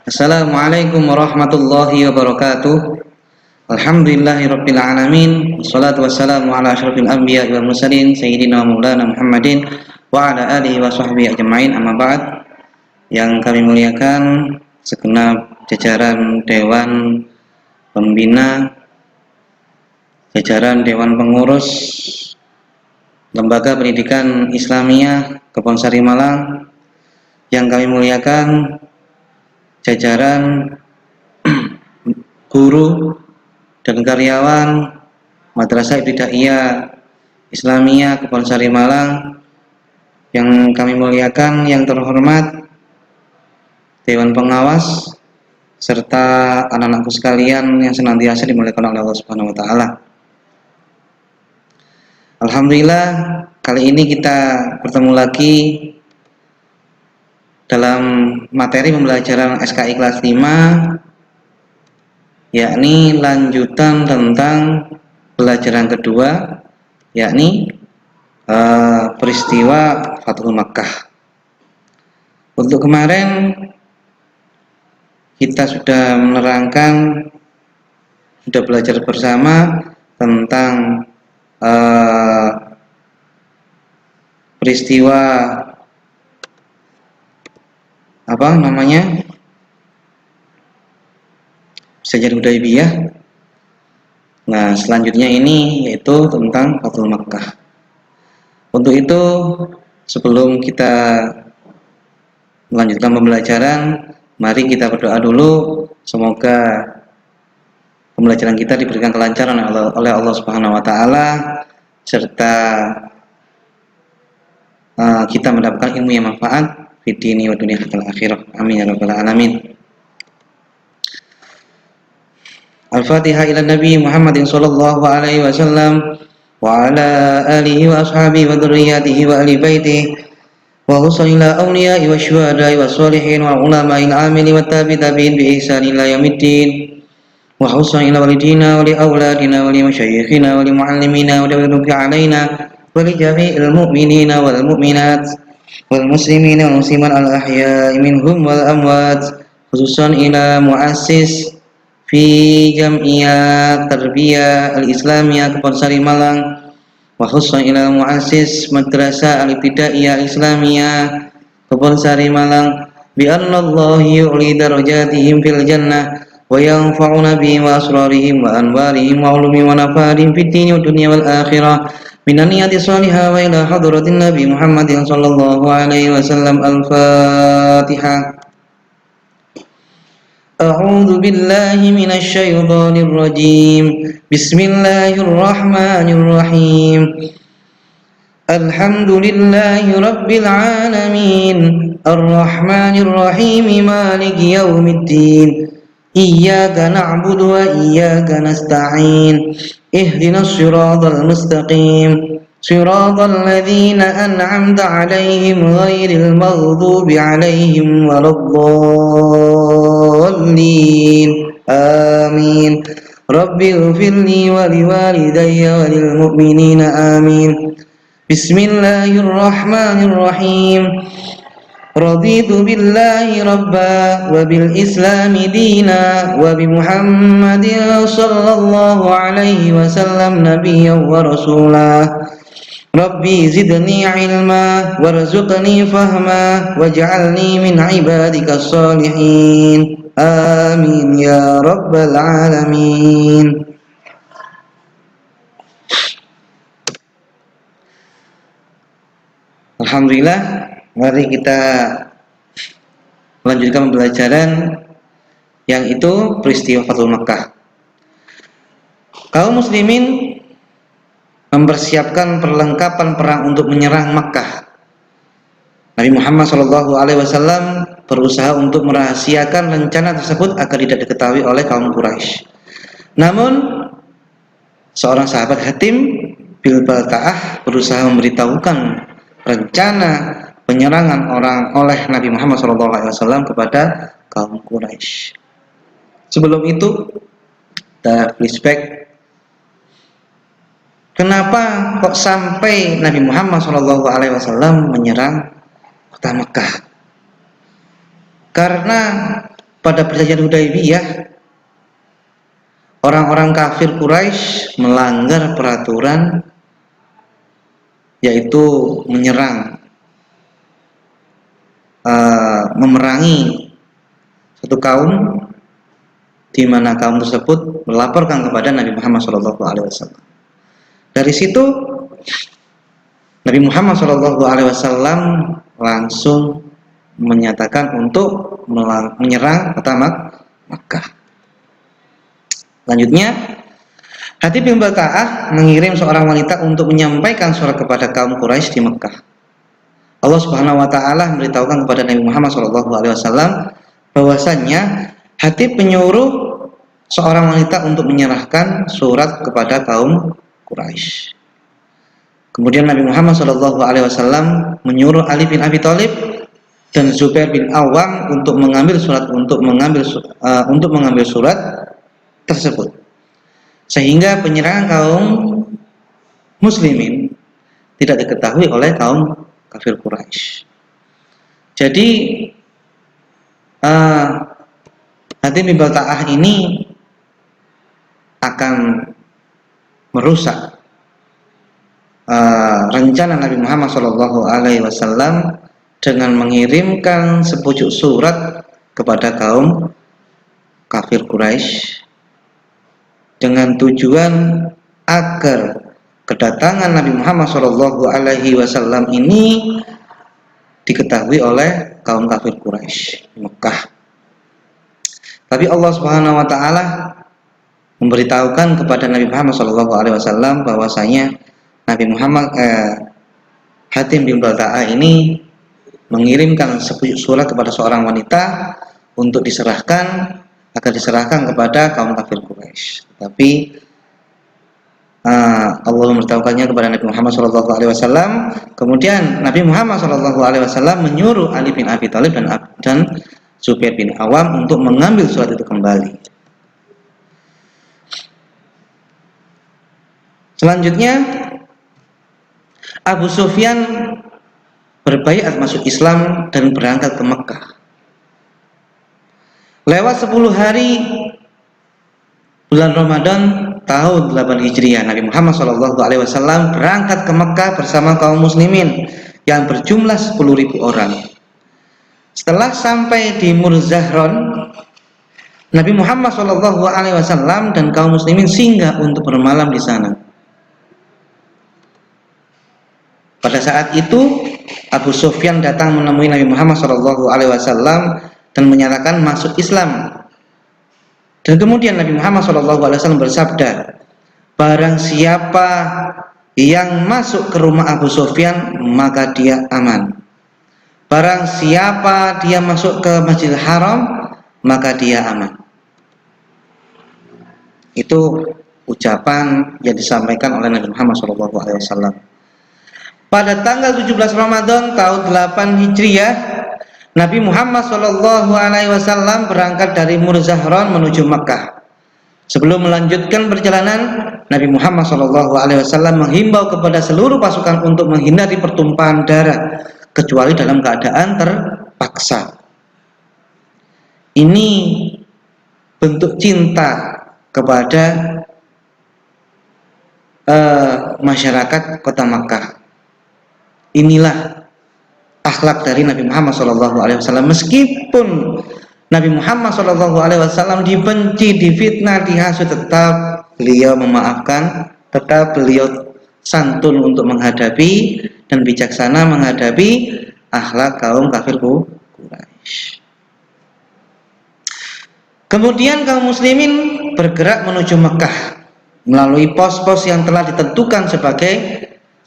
Assalamualaikum warahmatullahi wabarakatuh. Alhamdulillahirabbil alamin. Wassalatu wassalamu ala asyrofil anbiya'i wal mursalin sayyidina maulana Muhammadin wa ala alihi wa sahbihi ajma'in. Amma ba'd. Yang kami muliakan segenap jajaran dewan pembina, jajaran dewan pengurus Lembaga Pendidikan Islamiyah Kebonsari Malang, yang kami muliakan jajaran guru dan karyawan Madrasah Ibtidaiyah Islamiyah Kebonsari Malang, yang kami muliakan yang terhormat Dewan Pengawas serta anak-anakku sekalian yang senantiasa dimuliakan oleh Allah Subhanahu wa taala. Alhamdulillah, kali ini kita bertemu lagi dalam materi pembelajaran SKI kelas 5, yakni lanjutan tentang pelajaran kedua, yakni peristiwa Fathul Makkah. Untuk kemarin kita sudah menerangkan, sudah belajar bersama tentang peristiwa Sejarah Hudaybiyah. Nah, selanjutnya ini yaitu tentang Fathul Makkah. Untuk itu, sebelum kita melanjutkan pembelajaran, mari kita berdoa dulu, semoga pembelajaran kita diberikan kelancaran oleh Allah Subhanahu wa taala, serta kita mendapatkan ilmu yang manfaat fid dini wa dunya hatta akhirah. Amin ya rabbal alamin. Al-Fatihah ila Nabi Muhammadin sallallahu alaihi wasallam wa ala alihi wa ashabihi wa dzurriyyatihi wa ahli baitihi wa husnil awliya'i wa syuhada'i wa sholihin wa ulama'il amili wa tabi'in bi ihsan ila yaumiddin wa husnil walidina wa li auladina wa li masyayikhina wa li muallimina wa li rabbi alaina wa li jami'il mu'minina wal mu'minat wal muslimina wal muslimat al ahya'i minhum wal amwat, khususan ila muassis fi Jam'iyah Tarbiyah Al-Islamiyah Kebonsari Malang, wa khususan ila muassis Madrasah Al-Ibtidaiyah Al-Islamiyah Kebonsari Malang, bi anna Allah yu'li darajatihim fil jannah wa yanfa'una bihim wa asrarihim wa anwarihim wa ulumihim wa nafarihim fid dini wa dunya wal akhirah minan niyati salihah wa ila hadratin Nabi Muhammadin sallallahu alaihi wasallam. Al-Fatihah. A'udzu billahi minasy syaithanir rajim. Bismillahirrahmanirrahim. Alhamdulillahi rabbil alamin. Arrahmanir rahim. Maliki yaumiddin. Iyyaka na'budu wa iyyaka nasta'in. Ihdinas siratal mustaqim. Siratal ladzina an'amta 'alaihim ghairil maghdubi 'alaihim waladdallin. Amin. Rabbi ighfirli wa liwalidayya wa lil mu'minina amin. Bismillahirrahmanirrahim. Raditu billahi rabba wa bil islami dina wa bi Muhammadin sallallahu alaihi wasallam nabiyyan wa rasulah. Rabbi zidni ilma warzuqni fahma waj'alni min ibadikas salihin. Amin ya rabbal alamin. Alhamdulillah, mari kita melanjutkan pembelajaran yang itu peristiwa Fathul Makkah. Kaum muslimin mempersiapkan perlengkapan perang untuk menyerang Makkah. Nabi Muhammad SAW berusaha untuk merahasiakan rencana tersebut agar tidak diketahui oleh kaum Quraisy. Namun, seorang sahabat Hatim bin Balta'ah berusaha memberitahukan rencana penyerangan oleh Nabi Muhammad SAW kepada kaum Quraisy. Sebelum itu, kita flashback. Kenapa kok sampai Nabi Muhammad SAW menyerang kota Mekah? Karena pada perjanjian Hudaybiyah, orang-orang kafir Quraisy melanggar peraturan, yaitu menyerang, memerangi satu kaum, di mana kaum tersebut melaporkan kepada Nabi Muhammad SAW. Dari situ Nabi Muhammad SAW langsung menyatakan untuk menyerang kota Makkah. Selanjutnya, Hatib bin Balta'ah mengirim seorang wanita untuk menyampaikan surat kepada kaum Quraisy di Mekah. Allah Subhanahu wa taala memberitahukan kepada Nabi Muhammad SAW bahwasanya Hatib menyuruh seorang wanita untuk menyerahkan surat kepada kaum Quraisy. Kemudian Nabi Muhammad SAW menyuruh Ali bin Abi Thalib dan Zubair bin Awam untuk mengambil surat tersebut, sehingga penyerangan kaum muslimin tidak diketahui oleh kaum kafir Quraisy. Jadi Hatib bin Balta'ah ini akan merusak rencana Nabi Muhammad SAW dengan mengirimkan sepucuk surat kepada kaum kafir Quraisy dengan tujuan agar kedatangan Nabi Muhammad SAW ini diketahui oleh kaum kafir Quraisy di Mekah. Tapi Allah Subhanahu wa taala memberitahukan kepada Nabi Muhammad SAW bahwasanya Nabi Muhammad Hatib bin Balta'ah ini mengirimkan sepucuk surat kepada seorang wanita untuk agar diserahkan kepada kaum kafir Quraisy. Tapi Allah memberitahukannya kepada Nabi Muhammad SAW. Kemudian Nabi Muhammad SAW menyuruh Ali bin Abi Thalib dan Zubair bin Awam untuk mengambil surat itu kembali. Selanjutnya, Abu Sufyan berbaiat masuk Islam dan berangkat ke Mekah. Lewat 10 hari bulan Ramadan tahun 8 Hijriah, Nabi Muhammad SAW berangkat ke Mekah bersama kaum muslimin yang berjumlah 10.000 orang. Setelah sampai di Murzahron, Nabi Muhammad SAW dan kaum muslimin singgah untuk bermalam di sana. Pada saat itu Abu Sufyan datang menemui Nabi Muhammad SAW dan menyatakan masuk Islam. Dan kemudian Nabi Muhammad SAW bersabda, barang siapa yang masuk ke rumah Abu Sufyan maka dia aman. Barang siapa dia masuk ke Masjidil Haram maka dia aman. Itu ucapan yang disampaikan oleh Nabi Muhammad SAW. Pada tanggal 17 Ramadan tahun 8 Hijriah, Nabi Muhammad SAW berangkat dari Murzahron menuju Makkah. Sebelum melanjutkan perjalanan, Nabi Muhammad SAW menghimbau kepada seluruh pasukan untuk menghindari pertumpahan darah, kecuali dalam keadaan terpaksa. Ini bentuk cinta kepada masyarakat kota Makkah. Inilah akhlak dari Nabi Muhammad SAW. Meskipun Nabi Muhammad SAW dibenci, difitnah, dihasut, tetap beliau memaafkan, tetap beliau santun untuk menghadapi dan bijaksana menghadapi akhlak kaum kafir Quraisy. Kemudian kaum muslimin bergerak menuju Mekah melalui pos-pos yang telah ditentukan sebagai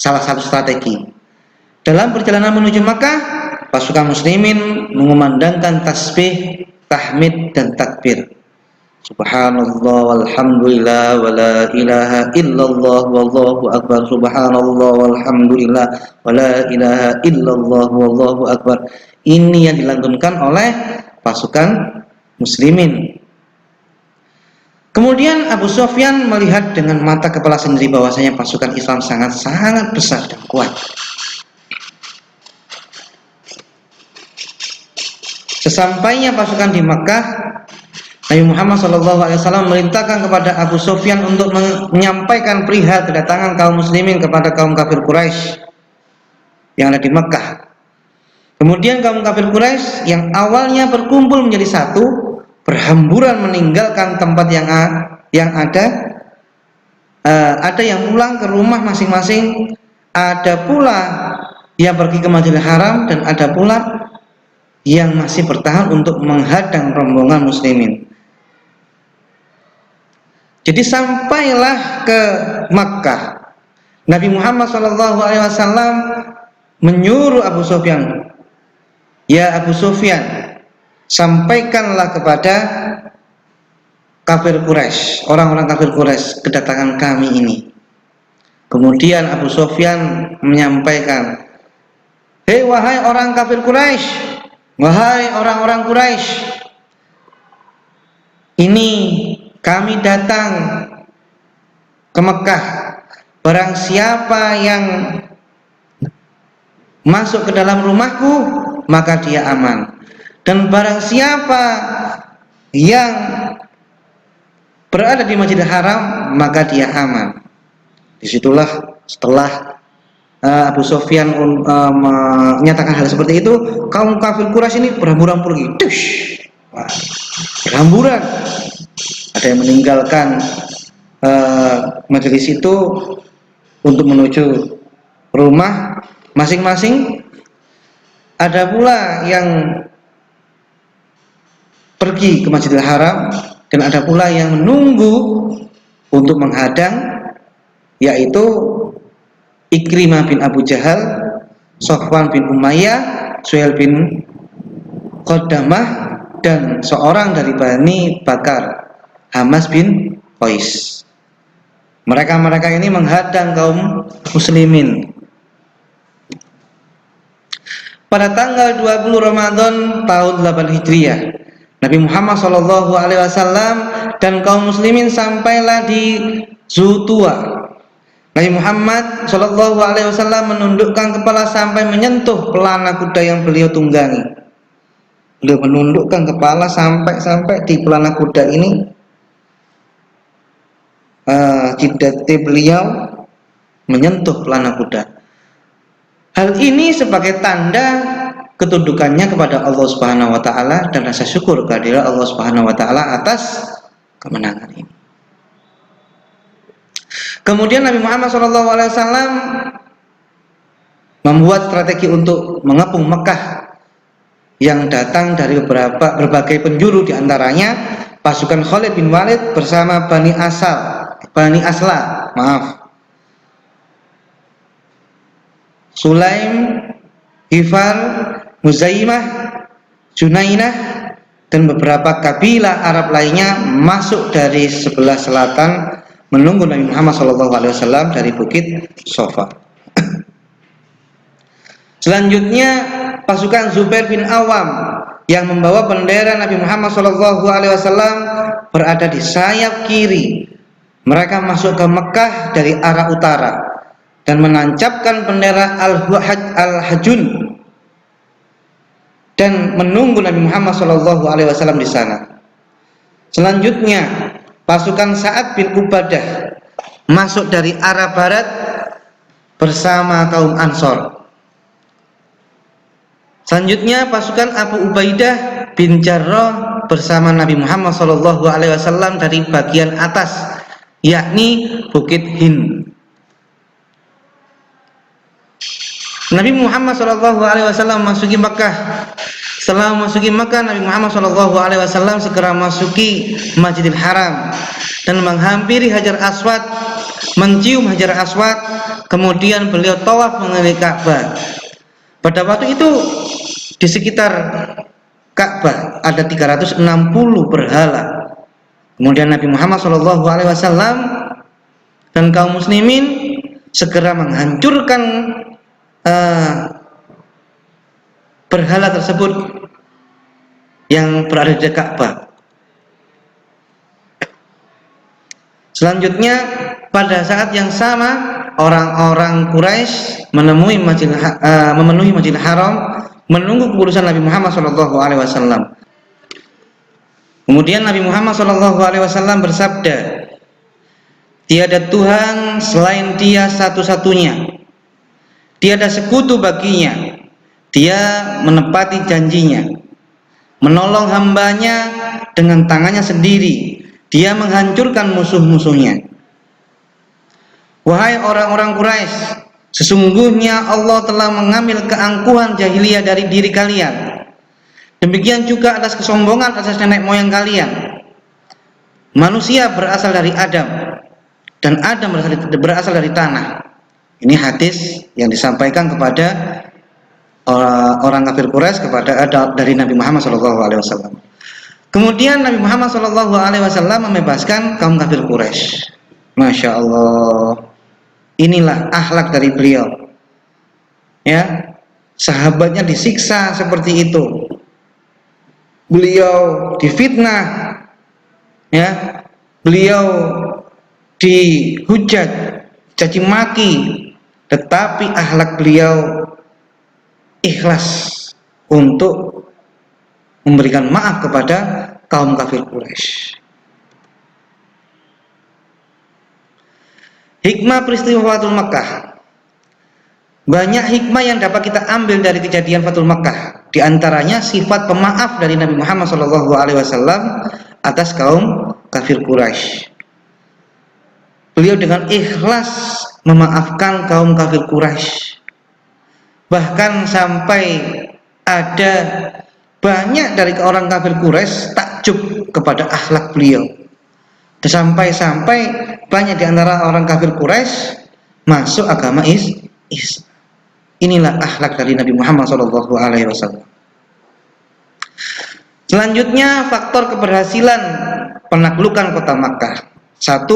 salah satu strategi. Dalam perjalanan menuju Makkah, pasukan muslimin mengumandangkan tasbih, tahmid dan takbir. Subhanallah walhamdulillah wala ilaha illallah wallahu akbar. Subhanallah walhamdulillah wala ilaha illallah wallahu akbar. Ini yang dilantunkan oleh pasukan muslimin. Kemudian Abu Sufyan melihat dengan mata kepala sendiri bahwasanya pasukan Islam sangat besar dan kuat. Sesampainya pasukan di Makkah, Nabi Muhammad SAW memerintahkan kepada Abu Sufyan untuk menyampaikan perihal kedatangan kaum muslimin kepada kaum kafir Quraisy yang ada di Mekah. Kemudian kaum kafir Quraisy yang awalnya berkumpul menjadi satu, berhamburan meninggalkan tempat yang ada. Ada yang pulang ke rumah masing-masing, ada pula yang pergi ke Masjidil Haram, dan ada pula yang masih bertahan untuk menghadang rombongan muslimin. Jadi sampailah ke Makkah. Nabi Muhammad SAW menyuruh Abu Sufyan, ya Abu Sufyan, sampaikanlah kepada kafir Quraisy, orang-orang kafir Quraisy, kedatangan kami ini. Kemudian Abu Sufyan menyampaikan, hei wahai orang kafir Quraisy, wahai orang-orang Quraisy, ini kami datang ke Mekah. Barang siapa yang masuk ke dalam rumahku, maka dia aman. Dan barang siapa yang berada di Masjidil Haram, maka dia aman. Disitulah setelah Abu Sufyan menyatakan hal seperti itu, kaum kafir Quraisy ini berhamburan pergi. Berhamburan. Ada yang meninggalkan majelis itu untuk menuju rumah masing-masing. Ada pula yang pergi ke Masjidil Haram, dan ada pula yang menunggu untuk menghadang, yaitu Ikrimah bin Abu Jahal, Sofwan bin Umayyah, Suhail bin Qadamah, dan seorang dari Bani Bakar, Hamas bin Qais. Mereka ini menghadang kaum muslimin. Pada tanggal 20 Ramadan tahun 8 Hijriah, Nabi Muhammad SAW dan kaum muslimin sampailah di Zutua. Nabi Muhammad SAW menundukkan kepala sampai menyentuh pelana kuda yang beliau tunggangi. Beliau menundukkan kepala sampai di pelana kuda ini. Jidati beliau menyentuh pelana kuda. Hal ini sebagai tanda ketundukannya kepada Allah Subhanahu wa taala dan rasa syukur kehadirat Allah Subhanahu wa taala atas kemenangan ini. Kemudian Nabi Muhammad SAW membuat strategi untuk mengepung Mekah yang datang dari berbagai penjuru, diantaranya pasukan Khalid bin Walid bersama Bani Asla, Sulaim, Hifar, Muzaimah, Junainah, dan beberapa kabilah Arab lainnya masuk dari sebelah selatan menunggu Nabi Muhammad SAW dari Bukit Sofa. Selanjutnya pasukan Zubair bin Awam yang membawa bendera Nabi Muhammad SAW berada di sayap kiri. Mereka masuk ke Mekah dari arah utara dan menancapkan bendera Al-Hajjun dan menunggu Nabi Muhammad SAW di sana. Selanjutnya pasukan Sa'ad bin Ubadah masuk dari arah barat bersama kaum Ansor. Selanjutnya pasukan Abu Ubaidah bin Jarrah bersama Nabi Muhammad SAW dari bagian atas, yakni Bukit Hind. Nabi Muhammad SAW masuki Makkah. Setelah masuki Makkah, Nabi Muhammad SAW segera masuki Masjidil Haram dan menghampiri Hajar Aswad, mencium Hajar Aswad. Kemudian beliau tawaf mengelilingi Ka'bah. Pada waktu itu di sekitar Ka'bah ada 360 berhala. Kemudian Nabi Muhammad SAW dan kaum muslimin segera menghancurkan berhala tersebut yang berada di Ka'bah. Selanjutnya pada saat yang sama orang-orang Quraisy memenuhi Masjidil Haram menunggu keputusan Nabi Muhammad SAW. Kemudian Nabi Muhammad SAW bersabda, tiada Tuhan selain Dia satu-satunya, tiada sekutu baginya, Dia menepati janjinya, menolong hambanya dengan tangannya sendiri, Dia menghancurkan musuh-musuhnya. Wahai orang-orang Quraisy, sesungguhnya Allah telah mengambil keangkuhan jahiliyah dari diri kalian. Demikian juga atas kesombongan atas nenek moyang kalian. Manusia berasal dari Adam, dan Adam berasal dari tanah. Ini hadis yang disampaikan kepada orang kafir Quraisy kepada dari Nabi Muhammad SAW. Kemudian Nabi Muhammad SAW membebaskan kaum kafir Quraisy. Masya Allah, inilah akhlak dari beliau. Ya, sahabatnya disiksa seperti itu, beliau difitnah, ya, beliau dihujat, caci maki, tetapi akhlak beliau ikhlas untuk memberikan maaf kepada kaum kafir Quraisy. Hikmah peristiwa Fathul Makkah. Banyak hikmah yang dapat kita ambil dari kejadian Fathul Makkah. Di antaranya sifat pemaaf dari Nabi Muhammad SAW atas kaum kafir Quraisy. Beliau dengan ikhlas memaafkan kaum kafir Quraisy. Bahkan sampai ada banyak dari orang kafir Quraisy takjub kepada akhlak beliau. Sampai-sampai banyak di antara orang kafir Quraisy masuk agama Islam. Inilah akhlak dari Nabi Muhammad SAW. Selanjutnya, faktor keberhasilan penaklukan kota Makkah. 1.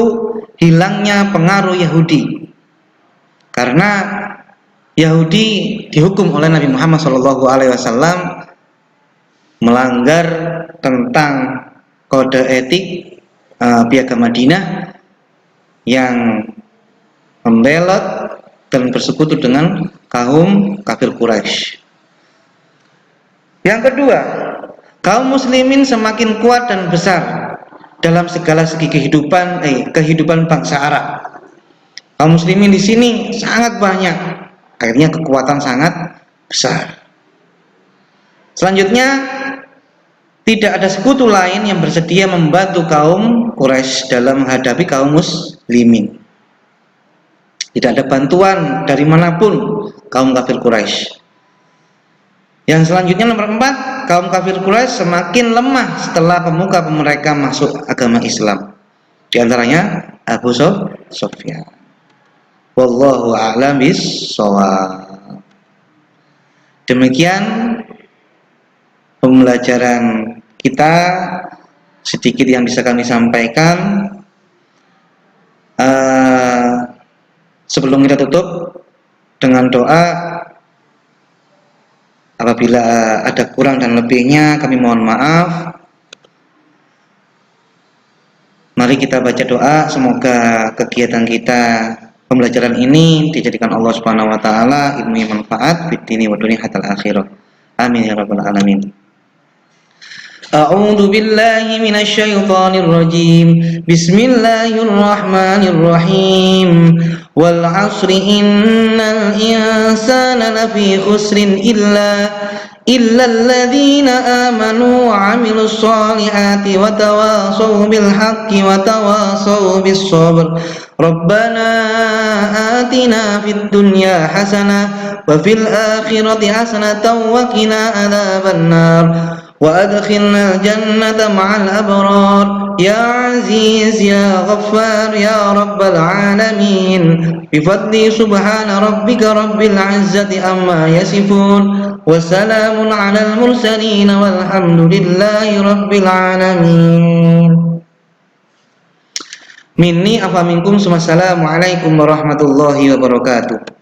Hilangnya pengaruh Yahudi. Karena Yahudi dihukum oleh Nabi Muhammad SAW melanggar tentang kode etik Piagam Madinah yang membelot dan bersekutu dengan kaum kafir Quraisy. Yang kedua, kaum muslimin semakin kuat dan besar dalam segala segi kehidupan bangsa Arab. Kaum muslimin di sini sangat banyak, akhirnya kekuatan sangat besar. Selanjutnya, tidak ada sekutu lain yang bersedia membantu kaum Quraisy dalam menghadapi kaum muslimin. Tidak ada bantuan dari manapun kaum kafir Quraisy. Yang selanjutnya, nomor 4, kaum kafir Quraisy semakin lemah setelah pemuka mereka masuk agama Islam. Di antaranya Abu Sufyan. Wallahu a'lam bishawab. Demikian pembelajaran kita, sedikit yang bisa kami sampaikan. Sebelum kita tutup dengan doa, apabila ada kurang dan lebihnya kami mohon maaf. Mari kita baca doa, semoga kegiatan kita pembelajaran ini dijadikan Allah Subhanahu wa taala ilmu yang manfaat fid dini wa dunya hatal akhirah. Amin ya rabbal alamin. A'udzu billahi minasy syaithanir rajim. Bismillahirrahmanirrahim. Wal 'asri innal insana lafi khusrin illa alladzina amanu wa 'amilus solihati wa tawashaw bil haqqi wa tawashaw bis sabr. Rabbana atina fid dunya hasanah wa fil akhirati hasanatan wa qina adzaban nar. وأدخلنا الجنة مع الأبرار يا عزيز يا غفار يا رب العالمين بفضل سبحان ربك رب العزة عما يصفون وسلام على المرسلين والحمد لله رب العالمين. Minni afa minkum. Assalamualaikum warahmatullahi wabarakatuh.